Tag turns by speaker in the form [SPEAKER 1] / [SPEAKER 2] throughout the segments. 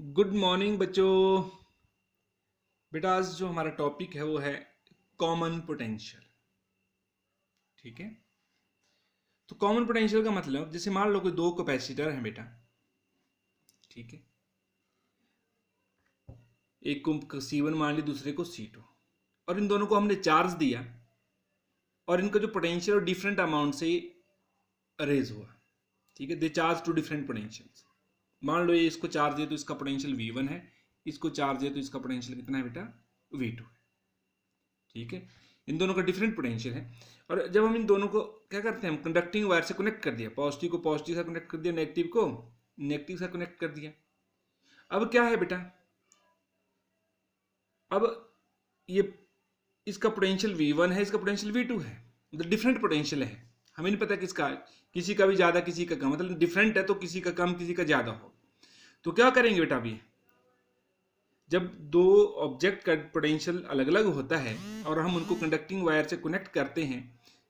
[SPEAKER 1] Good morning बच्चों। बेटा आज जो हमारा टॉपिक है वो है कॉमन पोटेंशियल। ठीक है, तो कॉमन पोटेंशियल का मतलब जैसे मान लो कोई दो कैपेसिटर हैं बेटा। ठीक है, एक को C1 मान ली, दूसरे को C2, और इन दोनों को हमने चार्ज दिया और इनका जो पोटेंशियल डिफरेंट अमाउंट से रेज हुआ। ठीक है, they charge to different potentials. मान लो ये इसको चार्ज दिया तो इसका पोटेंशियल V1 है, इसको चार्ज दिया तो इसका पोटेंशियल कितना है बेटा, V2 है। ठीक है, इन दोनों का डिफरेंट पोटेंशियल है। और जब हम इन दोनों को क्या करते हैं, हम कंडक्टिंग वायर से कनेक्ट कर दिया, पॉजिटिव को पॉजिटिव से कनेक्ट कर दिया, नेगेटिव को नेगेटिव से कनेक्ट कर दिया। अब क्या है बेटा, अब ये इसका पोटेंशियल V1 है, इसका पोटेंशियल V2 है, मतलब डिफरेंट पोटेंशियल है। हमें नहीं पता किसका, किसी का भी ज्यादा किसी का कम, मतलब डिफरेंट है तो किसी का कम किसी का ज्यादा हो। तो क्या करेंगे बेटा, अभी जब दो ऑब्जेक्ट का पोटेंशियल अलग अलग होता है और हम उनको कंडक्टिंग वायर से कनेक्ट करते हैं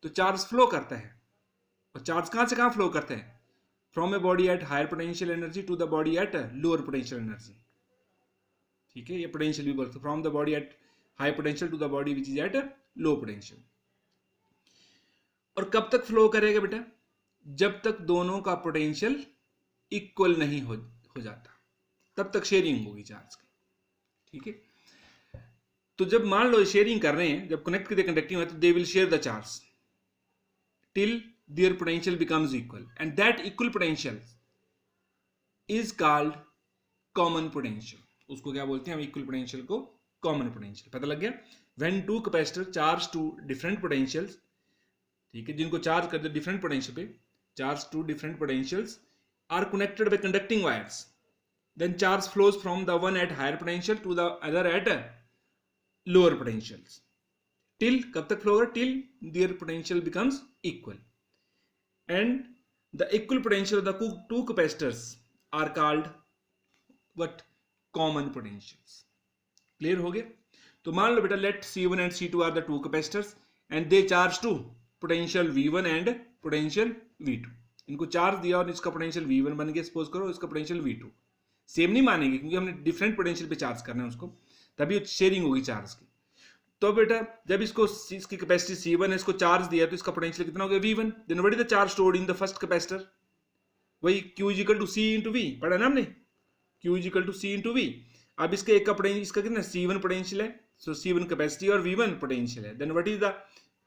[SPEAKER 1] तो चार्ज फ्लो करता है। और चार्ज कहां से कहां फ्लो करता है, from a body at higher potential energy to the body at lower potential energy. ठीक है, ये पोटेंशियल भी बोलते हैं, from the body at high potential to the body which is at low potential. और कब तक फ्लो करेगा बेटा, जब तक दोनों का पोटेंशियल इक्वल नहीं हो जाता, तब तक शेयरिंग होगी चार्ज की। ठीक है, तो जब मान लो शेयरिंग कर रहे हैं, जब कनेक्ट करते कंडक्टिंग है तो they will share the charge till their potential becomes equal, and that equal potential is called common potential. उसको क्या बोलते हैं हम, इक्वल पोटेंशियल को कॉमन पोटेंशियल। पता लग गया, when two capacitor charge to different potentials. ठीक है, जिनको चार्ज कर दे डिफरेंट पोटेंशियल पे, charge to different potentials are connected by conducting wires, then charge flows from the one at higher potential to the other at lower potentials till कब तक flow होगा, till their potential becomes equal, and the equal potential of the two capacitors are called what, common potentials। Clear हो गया। तो मान लो बेटा, let C1 and C2 are the two capacitors and they charge to potential V1 and potential V2। इनको charge दिया और इसका potential V1 बन गया, सपोज करो, इसका पोटेंशियल V2। सेम नहीं मानेंगे क्योंकि हमने डिफरेंट पोटेंशियल पे चार्ज करना है उसको, तभी शेयरिंग होगी चार्ज की। तो बेटा जब इसकी कैपेसिटी C1 है, इसको चार्ज दिया तो इसका पोटेंशियल कितना हो गया, V1। Then what is the charge stored in the first capacitor, वही Q is equal to C into V, पढ़ा ना हमने, Q is equal to C into V। अब इसके एक का पोटेंशियल, इसका कितना C1 पोटेंशियल है, सो C1 कैपेसिटी और V1 पोटेंशियल है। Then what is the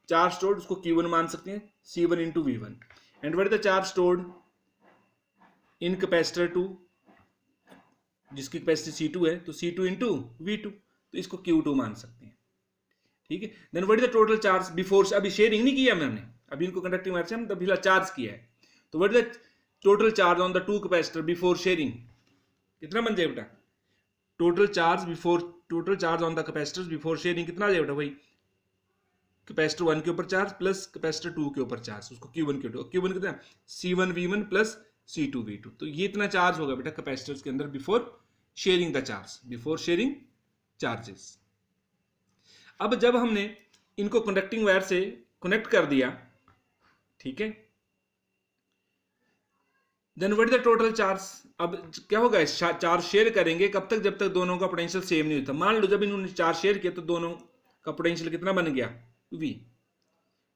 [SPEAKER 1] charge stored, उसको Q1 मान सकते हैं, C1 into V1। And what is the charge stored in capacitor 2, जिसकी कैपेसिटी C2 है, तो C2 इंटू V2, तो इसको Q2 मान सकते हैं। ठीक है, then what is the total charge before, अभी शेयरिंग नहीं किया हमने, अभी इनको कंडक्टिंग वायर से हम तभी चार्ज किया है। तो what is the total charge on the two capacitor before sharing, कितना बन जाए बेटा, total charge on the capacitors before sharing कितना आ जाए बेटा, भाई कैपेसिटर 1 के ऊपर चार्ज प्लस कैपेसिटर 2 के ऊपर चार्ज, उसको Q1 कितना, C1 V1 plus C2 V2। तो ये इतना चार्ज होगा बेटा कैपेसिटर्स के अंदर before sharing the charge, before sharing charges. अब जब हमने इनको कंडक्टिंग वायर से कनेक्ट कर दिया, ठीक है, then what is the total charge. अब क्या होगा, चार्ज शेयर करेंगे कब तक, जब तक दोनों का पोटेंशियल सेम नहीं होता। मान लो जब इन्होंने चार्ज शेयर किया तो दोनों का पोटेंशियल कितना बन गया, V।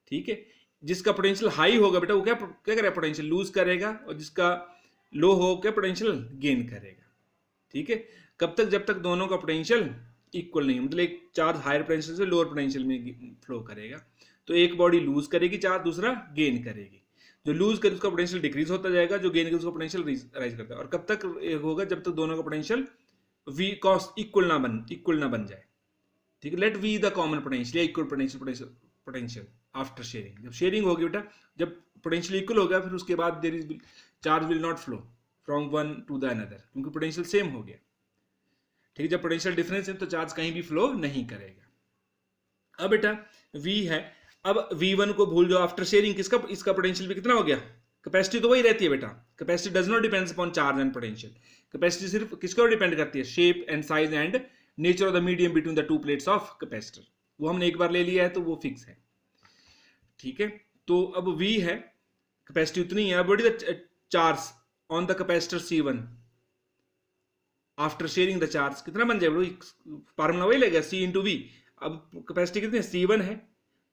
[SPEAKER 1] ठीक है, जिसका पोटेंशियल हाई होगा बेटा वो क्या करेगा, पोटेंशियल लूज करेगा, और जिसका लो हो क्या पोटेंशियल गेन करेगा। ठीक है, कब तक, जब तक दोनों का पोटेंशियल इक्वल नहीं, मतलब एक चार्ज हायर पोटेंशियल से लोअर पोटेंशियल में फ्लो करेगा, तो एक बॉडी लूज करेगी चार्ज, दूसरा गेन करेगी। जो लूज करे उसका पोटेंशियल डिक्रीज होता जाएगा, जो गेन करे उसका पोटेंशियल राइज करता है। और कब तक होगा, जब तक दोनों का पोटेंशियल V कॉस इक्वल ना बन जाए। ठीक है, let V the common potential, equal potential after sharing. जब शेयरिंग होगी बेटा, जब पोटेंशियल इक्वल हो गया, फिर उसके बाद there is charge will not flow from one to the another, क्योंकि पोटेंशियल सेम हो गया। ठीक है, जब पोटेंशियल डिफरेंस है तो चार्ज कहीं भी फ्लो नहीं करेगा। अब बेटा V है, अब V1 को भूल जाओ, आफ्टर शेयरिंग किसका, इसका पोटेंशियल भी कितना हो गया, कैपेसिटी तो वही रहती है बेटा, capacity does not depends upon charge and potential. Capacity सिर्फ किसके ऊपर डिपेंड करती है, shape and size and nature of the medium between the two plates of capacitor. वो हमने एक बार ले लिया है तो वो फिक्स है। ठीक है, तो अब V है, कैपेसिटी उतनी है। अब what is the charge on the capacitor C1, after sharing the charge कितना बन जाएगा, फार्मूला वही लगेगा C इंटू वी। अब कैपेसिटी कितनी है, C1 है,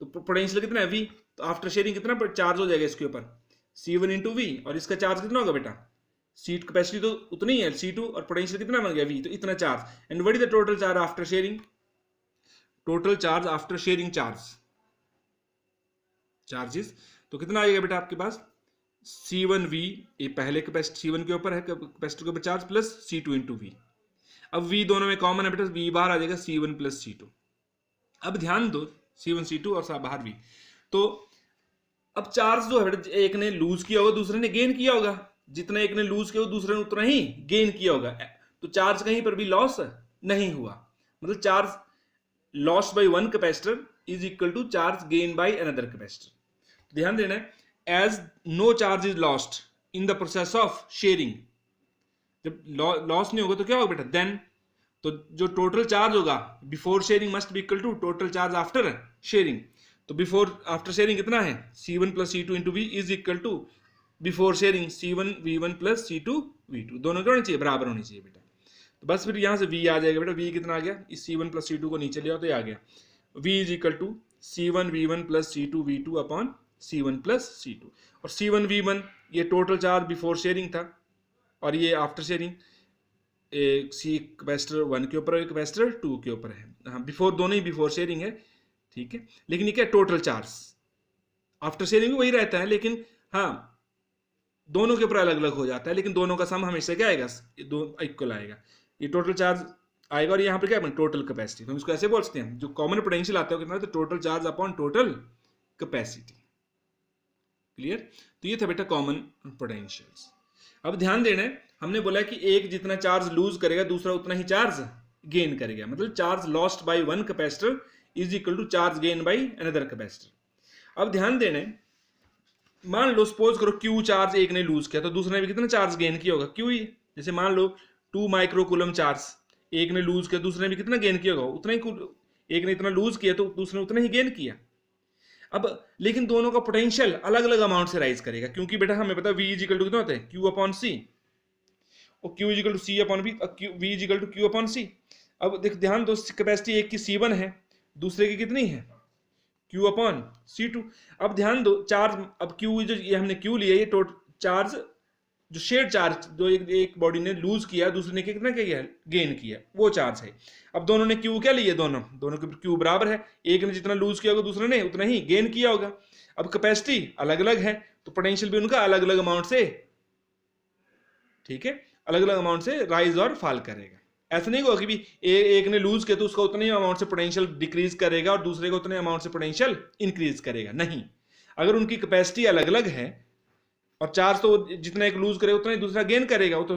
[SPEAKER 1] तो पोटेंशियल कितना है V, तो आफ्टर शेयरिंग कितना चार्ज हो जाएगा इसके ऊपर, C1 इंटू वी, और इसका चार्ज कितना होगा बेटा, सी कैपेसिटी तो उतनी है C2 और पोटेंशियल कितना बन गया V, तो इतना charge. And what is the total charge after sharing, total charge after sharing charges, तो कितना आएगा बेटा आपके पास C1V, ये पहले कैपेसिटी C1 के ऊपर है, कैपेसिटर के ऊपर charge, plus C2 into V. अब V दोनों में कॉमन है बेटा, V बाहर आ जाएगा C1 प्लस C2। अब ध्यान दो C1 C2 और बाहर V, तो अब चार्ज जो है बेटा, एक ने लूज किया होगा दूसरे ने गेन किया होगा, जितना एक ने लूज किया होगा दूसरे ने उतना ही गेन किया होगा, तो चार्ज कहीं पर भी लॉस नहीं हुआ, मतलब charge lost by one capacitor is equal to charge gain by another capacitor. ध्यान देना है, as no charge is lost in the process of sharing, जब लॉस नहीं होगा तो क्या होगा बेटा, देन तो जो टोटल चार्ज होगा before sharing must be equal to total charge after sharing. तो बिफोर आफ्टर शेयरिंग कितना है, C1 plus C2 into V is equal to before sharing C1 V1 plus C2 V2, दोनों क्या होनी चाहिए, बराबर होनी चाहिए बेटा। तो बस फिर यहाँ से V आ जाएगा बेटा, V कितना आ गया, इस C1 प्लस C2 को नीचे ले आओ तो ये आ गया, V is equal to C1 V1 plus C2 V2 upon C1 plus C2, और C1 V1 ये टोटल चार्ज बिफोर शेयरिंग था, और ये आफ्टर शेयरिंग एक सी कैपेसिटर 1 के ऊपर है, कैपेसिटर 2 के ऊपर है, हाँ बिफोर दोनों ही बिफोर शेयरिंग है, ठीक है। लेकिन ये क्या टोटल चार्ज आफ्टर शेयरिंग भी वही रहता है, लेकिन हाँ दोनों के ऊपर अलग अलग हो जाता है, लेकिन दोनों का सम हमेशा क्या आएगा, दो इक्वल आएगा, ये टोटल चार्ज आएगा, और यहाँ पर क्या टोटल कैपेसिटी, हम इसको ऐसे बोल सकते हैं, जो कॉमन पोटेंशियल आता है कितना, तो total charge upon total capacity. Clear, तो ये था बेटा कॉमन पोटेंशियल्स। अब ध्यान देना है, हमने बोला कि एक जितना चार्ज लूज करेगा दूसरा उतना ही चार्ज गेन करेगा, मतलब charge lost by one capacitor is equal to charge gain by another capacitor. अब ध्यान देना है, मान लो सपोज करो Q चार्ज एक ने लूज किया, तो दूसरे ने भी कितना चार्ज गेन किया होगा, Q ही। जैसे मान लो 2 माइक्रोकूलम चार्ज एक ने लूज किया, दूसरे ने भी कितना गेन किया होगा, उतना ही, एक ने इतना लूज किया तो दूसरे ने उतना ही गेन किया। अब लेकिन दोनों का पोटेंशियल अलग अलग अमाउंट से राइज करेगा, क्योंकि बेटा हमें पता है V इक्वल टू कितना होता है, Q अपॉन C, और Q equal to C upon V, V equal to Q upon C। अब देख ध्यान दो, कैपेसिटी एक की C1 है, दूसरे की कितनी है Q अपॉन C2। अब ध्यान दो चार्ज, अब Q जो ये हमने Q लिया, ये टोटल चार्ज जो शेयर चार्ज जो एक बॉडी ने लूज किया दूसरे ने कितना किया गेन किया, वो चार्ज है। अब दोनों ने Q क्या लिया, दोनों के Q बराबर है, एक ने जितना लूज किया होगा दूसरे ने उतना ही गेन किया होगा। अब कैपेसिटी अलग अलग है तो पोटेंशियल भी उनका अलग अलग अमाउंट से, ठीक है, अलग अलग अमाउंट से राइज और फॉल करेगा। ऐसा नहीं होगा कि भी एक ने लूज किया तो उसका उतने अमाउंट से पोटेंशियल डिक्रीज करेगा और दूसरे को उतने अमाउंट से पोटेंशियल इंक्रीज करेगा, नहीं। अगर उनकी कैपेसिटी अलग अलग है और चार्ज तो जितना एक लूज करे उतना ही दूसरा गेन करेगा, वो तो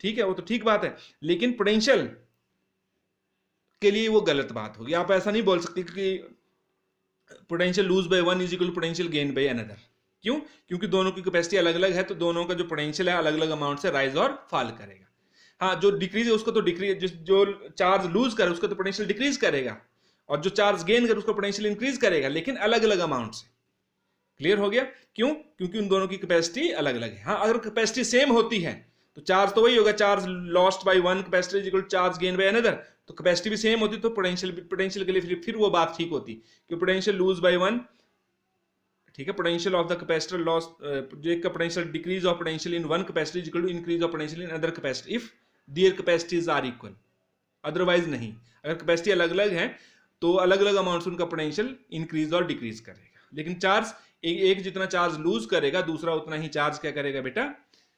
[SPEAKER 1] ठीक है, वो तो ठीक बात है, लेकिन पोटेंशियल के लिए वो गलत बात होगी। आप ऐसा नहीं बोल सकते कि potential lose by one is equal to potential gain by another. क्यों? क्योंकि दोनों की कैपेसिटी अलग अलग है, तो दोनों का जो पोटेंशियल है अलग अलग अमाउंट से राइज और फॉल करेगा। हाँ, जो डिक्रीज है उसको तो डिक्रीज, जो चार्ज लूज करे उसका तो पोटेंशियल डिक्रीज करेगा, और जो चार्ज गेन करे उसका पोटेंशियल इंक्रीज करेगा, लेकिन अलग अलग अमाउंट से। क्लियर हो गया? क्यों? क्योंकि उन दोनों की कैपेसिटी अलग अलग है। हाँ, अगर कैपेसिटी सेम होती है तो चार्ज तो वही होगा, charge lost by one capacity is equal to charge gain by another. तो कैपेसिटी भी सेम होती तो पोटेंशियल के लिए फिर वो बात ठीक होती कि पोटेंशियल लूज बाय वन, ठीक है, potential of the capacitor loss, जो एक का potential decrease of potential in one capacity is equal to increase of potential in other capacity if their capacities are equal, otherwise नहीं। अगर capacity अलग अलग है तो अलग अलग अमाउंट से उनका पोटेंशियल इंक्रीज और डिक्रीज करेगा, लेकिन चार्ज एक जितना चार्ज लूज करेगा दूसरा उतना ही चार्ज क्या करेगा बेटा,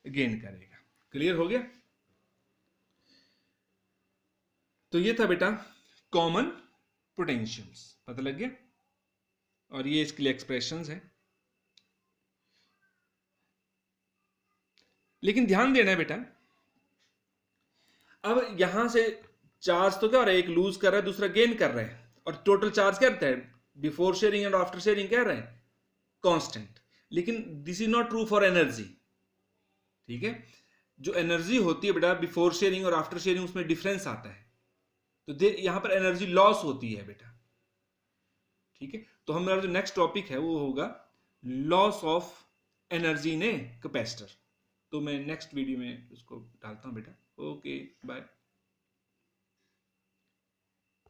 [SPEAKER 1] गेन करेगा। क्लियर हो गया? तो ये था बेटा कॉमन पोटेंशियल्स, पता लग गया, और ये इसके लिए एक्सप्रेशंस है। लेकिन ध्यान देना है बेटा, अब यहां से चार्ज तो क्या हो रहा है, एक लूज कर रहा है दूसरा गेन कर रहा है, और टोटल चार्ज क्या रहता है before sharing and after sharing क्या रहा है, कांस्टेंट। लेकिन this is not true for energy, ठीक है। जो एनर्जी होती है बेटा बिफोर शेयरिंग और आफ्टर शेयरिंग उसमें डिफरेंस आता है, तो यहां पर एनर्जी लॉस होती है बेटा, ठीक है। तो हमारा जो नेक्स्ट टॉपिक है वो होगा loss of energy in a capacitor. तो मैं नेक्स्ट वीडियो में उसको डालता हूं बेटा। ओके।